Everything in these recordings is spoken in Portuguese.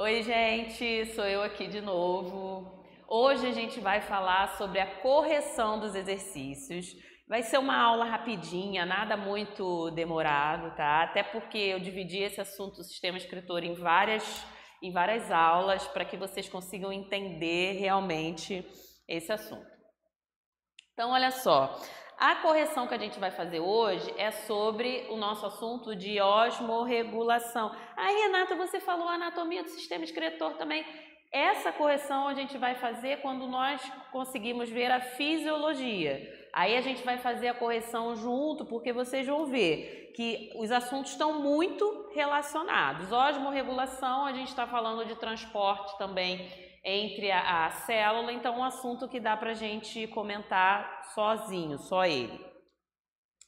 Oi, gente, sou eu aqui de novo. Hoje a gente vai falar sobre a correção dos exercícios. Vai ser uma aula rapidinha, nada muito demorado, tá? Até porque eu dividi esse assunto do sistema escritor em várias aulas para que vocês consigam entender realmente esse assunto. Então, olha só, a correção que a gente vai fazer hoje é sobre o nosso assunto de osmorregulação. Aí, Renata, você falou anatomia do sistema excretor também. Essa correção a gente vai fazer quando nós conseguimos ver a fisiologia. Aí a gente vai fazer a correção junto, porque vocês vão ver que os assuntos estão muito relacionados. Osmorregulação, a gente está falando de transporte também entre a célula, então é um assunto que dá pra gente comentar sozinho, só ele.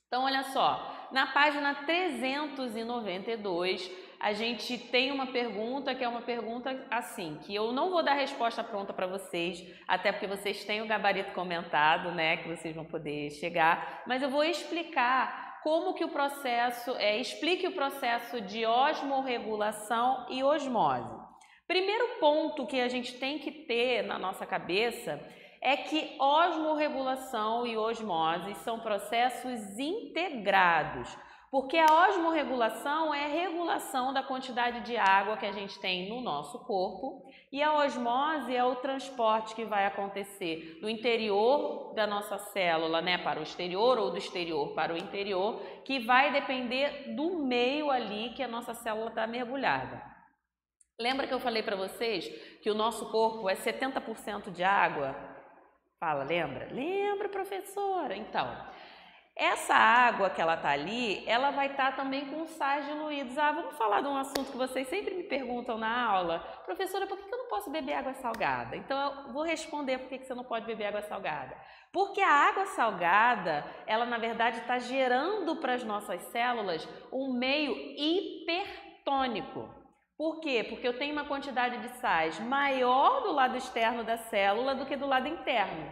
Então, olha só, na página 392, a gente tem uma pergunta que é uma pergunta assim, que eu não vou dar resposta pronta para vocês, até porque vocês têm o gabarito comentado, né, que vocês vão poder chegar, mas eu vou explicar como que o processo, explique o processo de osmorregulação e osmose. Primeiro ponto que a gente tem que ter na nossa cabeça é que osmorregulação e osmose são processos integrados, porque a osmorregulação é a regulação da quantidade de água que a gente tem no nosso corpo e a osmose é o transporte que vai acontecer do interior da nossa célula, né, para o exterior ou do exterior para o interior, que vai depender do meio ali que a nossa célula está mergulhada. Lembra que eu falei para vocês que o nosso corpo é 70% de água? Fala, lembra? Lembra, professora? Então, essa água que ela tá ali, ela vai estar também com sais diluídos. Vamos falar de um assunto que vocês sempre me perguntam na aula. Professora, por que eu não posso beber água salgada? Então, eu vou responder por que você não pode beber água salgada. Porque a água salgada, ela na verdade está gerando para as nossas células um meio hipertônico. Por quê? Porque eu tenho uma quantidade de sais maior do lado externo da célula do que do lado interno.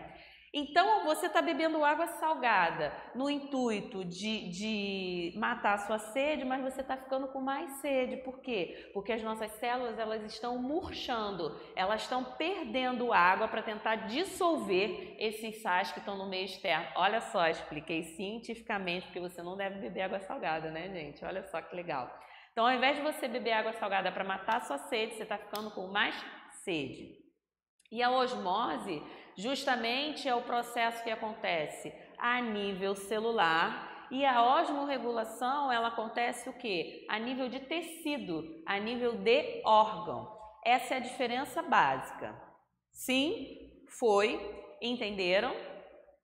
Então, você está bebendo água salgada no intuito de matar a sua sede, mas você está ficando com mais sede. Por quê? Porque as nossas células elas estão murchando, elas estão perdendo água para tentar dissolver esses sais que estão no meio externo. Olha só, expliquei cientificamente porque você não deve beber água salgada, né, gente? Olha só que legal. Então, ao invés de você beber água salgada para matar a sua sede, você está ficando com mais sede. E a osmose, justamente, é o processo que acontece a nível celular. E a osmorregulação, ela acontece o quê? A nível de tecido, a nível de órgão. Essa é a diferença básica. Sim? Foi? Entenderam?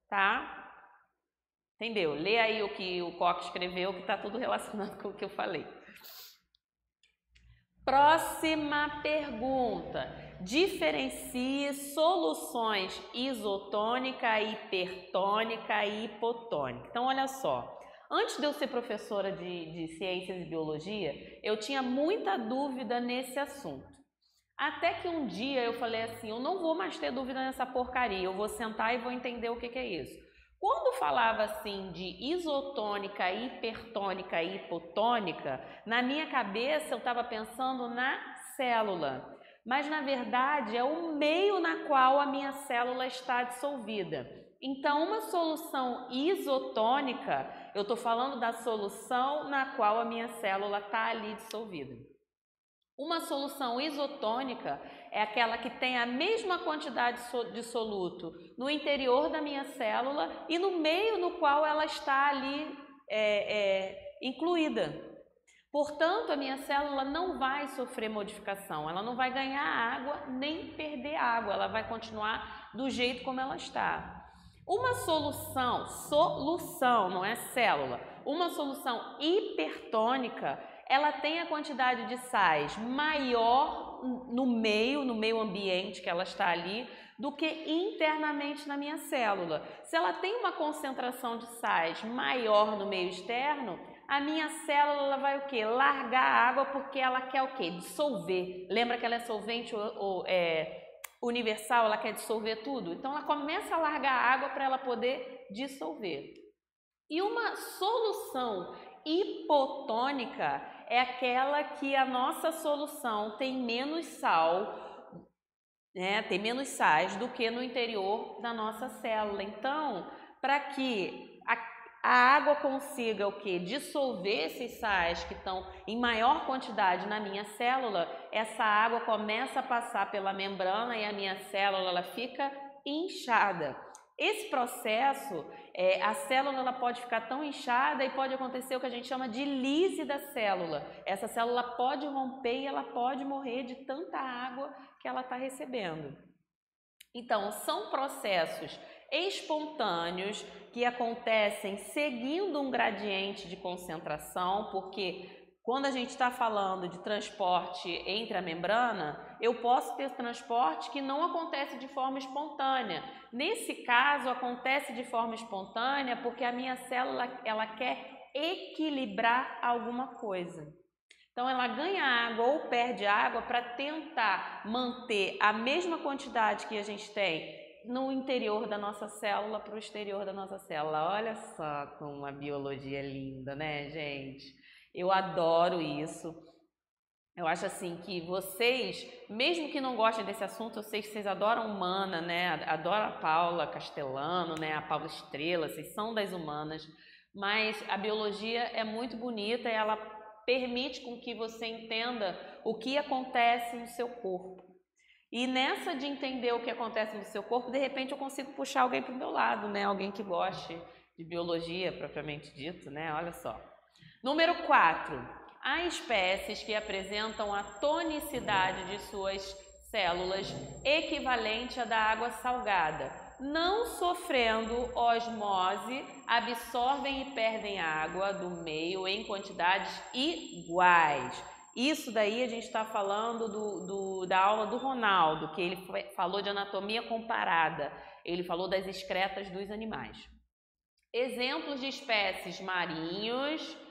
Tá? Entendeu? Lê aí o que o Koch escreveu, que está tudo relacionado com o que eu falei. Próxima pergunta. Diferencie soluções isotônica, hipertônica e hipotônica. Então, olha só. Antes de eu ser professora de ciências e biologia, eu tinha muita dúvida nesse assunto. Até que um dia eu falei assim, eu não vou mais ter dúvida nessa porcaria, eu vou sentar e vou entender o que é isso. Quando falava assim de isotônica, hipertônica e hipotônica, na minha cabeça eu estava pensando na célula, mas na verdade é o meio na qual a minha célula está dissolvida. Então, uma solução isotônica, eu estou falando da solução na qual a minha célula está ali dissolvida. Uma solução isotônica é aquela que tem a mesma quantidade de soluto no interior da minha célula e no meio no qual ela está ali incluída. Portanto, a minha célula não vai sofrer modificação, ela não vai ganhar água nem perder água, ela vai continuar do jeito como ela está. Uma solução, não é célula, uma solução hipertônica, ela tem a quantidade de sais maior no meio ambiente que ela está ali, do que internamente na minha célula. Se ela tem uma concentração de sais maior no meio externo, a minha célula ela vai o quê? Largar a água porque ela quer o quê? Dissolver. Lembra que ela é solvente universal, ela quer dissolver tudo? Então ela começa a largar a água para ela poder dissolver. E uma solução hipotônica é aquela que a nossa solução tem menos sal, né, tem menos sais do que no interior da nossa célula. Então, para que a água consiga o quê? Dissolver esses sais que estão em maior quantidade na minha célula, essa água começa a passar pela membrana e a minha célula ela fica inchada. Esse processo, a célula ela pode ficar tão inchada e pode acontecer o que a gente chama de lise da célula. Essa célula pode romper e ela pode morrer de tanta água que ela está recebendo. Então, são processos espontâneos que acontecem seguindo um gradiente de concentração, porque quando a gente está falando de transporte entre a membrana, eu posso ter transporte que não acontece de forma espontânea. Nesse caso, acontece de forma espontânea porque a minha célula ela quer equilibrar alguma coisa. Então, ela ganha água ou perde água para tentar manter a mesma quantidade que a gente tem no interior da nossa célula para o exterior da nossa célula. Olha só como a biologia é linda, né, gente? Eu adoro isso. Eu acho assim que vocês, mesmo que não gostem desse assunto, eu sei que vocês adoram humana, né? Adoram a Paula Castellano, né? A Paula Estrela, vocês são das humanas, mas a biologia é muito bonita e ela permite com que você entenda o que acontece no seu corpo. E nessa de entender o que acontece no seu corpo, de repente eu consigo puxar alguém para o meu lado, né? Alguém que goste de biologia propriamente dito, né? Olha só. Número 4. Há espécies que apresentam a tonicidade de suas células equivalente à da água salgada. Não sofrendo osmose, absorvem e perdem água do meio em quantidades iguais. Isso daí a gente está falando da aula do Ronaldo, que ele falou de anatomia comparada. Ele falou das excretas dos animais. Exemplos de espécies marinhos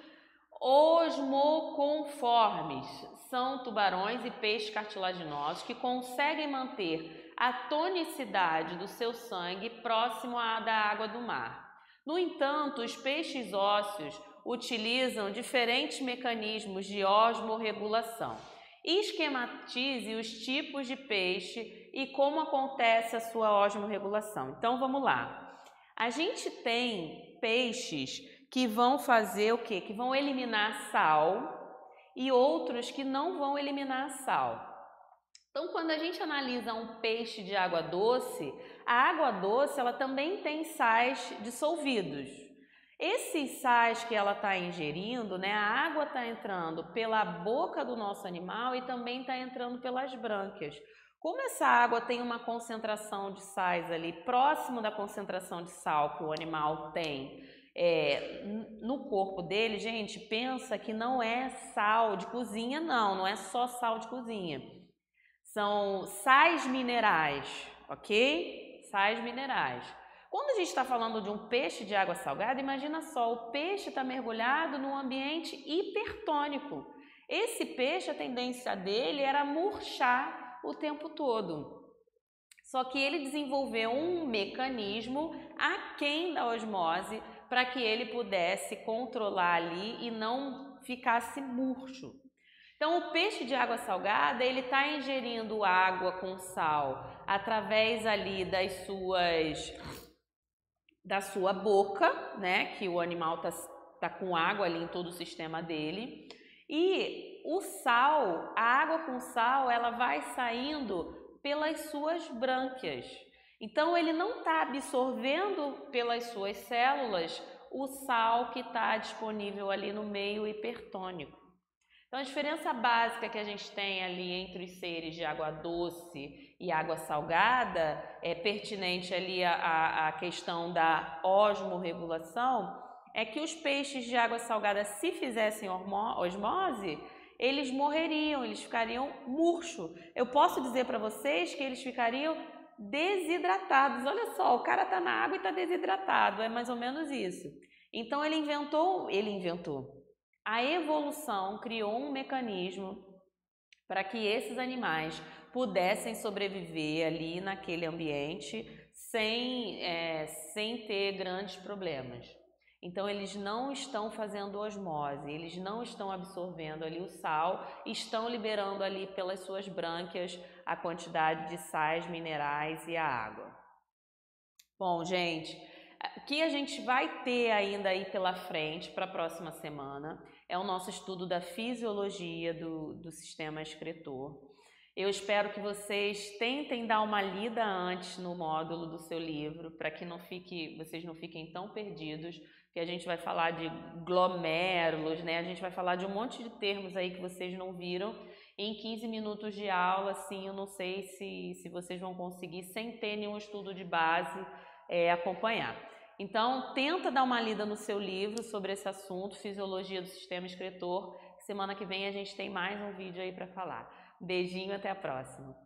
osmoconformes são tubarões e peixes cartilaginosos que conseguem manter a tonicidade do seu sangue próximo à da água do mar. No entanto, os peixes ósseos utilizam diferentes mecanismos de osmorregulação. Esquematize os tipos de peixe e como acontece a sua osmorregulação. Então, vamos lá. A gente tem peixes que vão fazer o quê? Que vão eliminar sal e outros que não vão eliminar sal. Então, quando a gente analisa um peixe de água doce, a água doce ela também tem sais dissolvidos. Esses sais que ela está ingerindo, né, a água está entrando pela boca do nosso animal e também está entrando pelas brânquias. Como essa água tem uma concentração de sais ali próximo da concentração de sal que o animal tem no corpo dele, gente, pensa que não é sal de cozinha, não é só sal de cozinha. São sais minerais, ok? Sais minerais. Quando a gente está falando de um peixe de água salgada, imagina só, o peixe está mergulhado num ambiente hipertônico. Esse peixe, a tendência dele era murchar o tempo todo. Só que ele desenvolveu um mecanismo aquém da osmose para que ele pudesse controlar ali e não ficasse murcho. Então, o peixe de água salgada, ele está ingerindo água com sal através ali da sua boca, né? Que o animal tá com água ali em todo o sistema dele. E o sal, a água com sal, ela vai saindo pelas suas brânquias. Então, ele não está absorvendo pelas suas células o sal que está disponível ali no meio hipertônico. Então, a diferença básica que a gente tem ali entre os seres de água doce e água salgada é pertinente ali a questão da osmorregulação, é que os peixes de água salgada, se fizessem osmose, eles morreriam, eles ficariam murchos. Eu posso dizer para vocês que eles ficariam desidratados. Olha só, o cara está na água e está desidratado, é mais ou menos isso. Então, ele inventou. A evolução criou um mecanismo para que esses animais pudessem sobreviver ali naquele ambiente sem ter grandes problemas. Então eles não estão fazendo osmose, eles não estão absorvendo ali o sal, estão liberando ali pelas suas brânquias a quantidade de sais, minerais e a água. Bom, gente, o que a gente vai ter ainda aí pela frente para a próxima semana é o nosso estudo da fisiologia do sistema excretor. Eu espero que vocês tentem dar uma lida antes no módulo do seu livro, para que vocês não fiquem tão perdidos, que a gente vai falar de glomérulos, né? A gente vai falar de um monte de termos aí que vocês não viram. Em 15 minutos de aula, assim, eu não sei se vocês vão conseguir, sem ter nenhum estudo de base, acompanhar. Então, tenta dar uma lida no seu livro sobre esse assunto, fisiologia do sistema excretor. Semana que vem a gente tem mais um vídeo aí para falar. Beijinho, até a próxima.